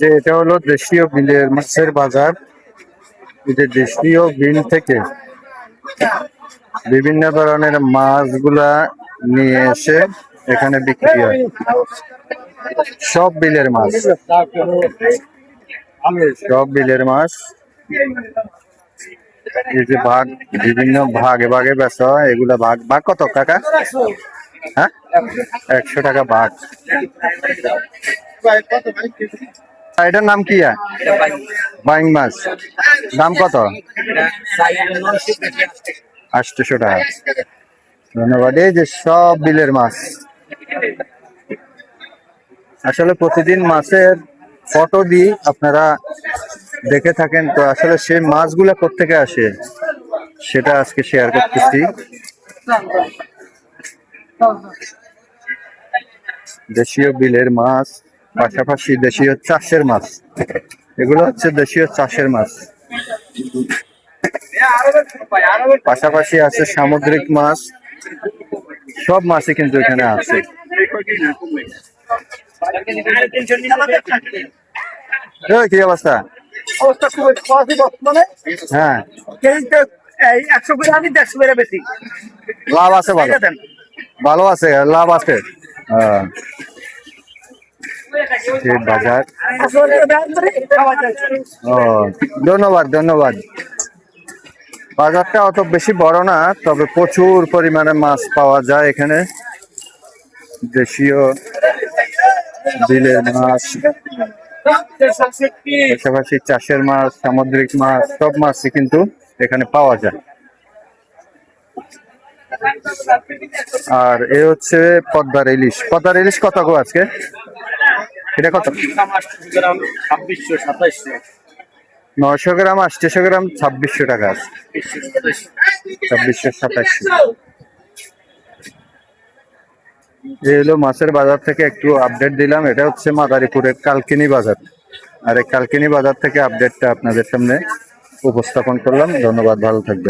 যে এটা হলো দেশীয় বিলের মাছের বাজার। এই যে দেশীয় বিল থেকে বিভিন্ন ধরনের মাছগুলা নিয়ে এসে এখানে বিক্রি হয়। সব বিলের মাছ, সব বিলের মাছ। এই যে ভাগ, বিভিন্ন ভাগে ভাগে বেচা হয়। এগুলা ভাগ ভাগ কত কাকা? হ্যাঁ, 100 টাকা ভাগ। এটার নাম কি? বাইং মাছ। দাম কত? 800 টাকা। ধন্যবাদ। এই যে সব বিলের মাছ। আসলে প্রতিদিন মাছের ফটো দিই, আপনারা দেখে থাকেন তো। আসলে সেই মাছগুলা কোত্থেকে আসে সেটা আজকে শেয়ার করতেছি। দেশীয় বিলের মাছ, পাশাপাশি দেশীয় চাষের মাছ। এগুলো হচ্ছে দেশীয় চাষের মাছ। পাশাপাশি আছে সামুদ্রিক মাছ। সব মাছই কিন্তু এখানে আছে। কি অবস্থা? হ্যাঁ, 100 করে আমি 150 করে বেশি লাভ আছে, ভালো ভালো আছে, লাভ আছে। বাজার। ও, ধন্যবাদ ধন্যবাদ। বাজারটা অত বেশি বড় না, তবে প্রচুর পরিমাণে মাছ পাওয়া যায় এখানে। দেশীয় বিলের মাছ, পাশাপাশি চাষের মাছ, সামুদ্রিক মাছ, সব মাছই কিন্তু এখানে পাওয়া যায়। আর এ হচ্ছে পদ্মার ইলিশ। পদ্মার ইলিশ কত গো আজকে? এটা কত? 900 গ্রাম, 800 গ্রাম, 2600 টাকা। 2600, 2700। এই হলো মাছের বাজার থেকে একটু আপডেট দিলাম। এটা হচ্ছে মাদারীপুরের কালকিনি বাজার। আর এই কালকিনি বাজার থেকে আপডেটটা আপনাদের সামনে উপস্থাপন করলাম। ধন্যবাদ, ভালো থাকবেন।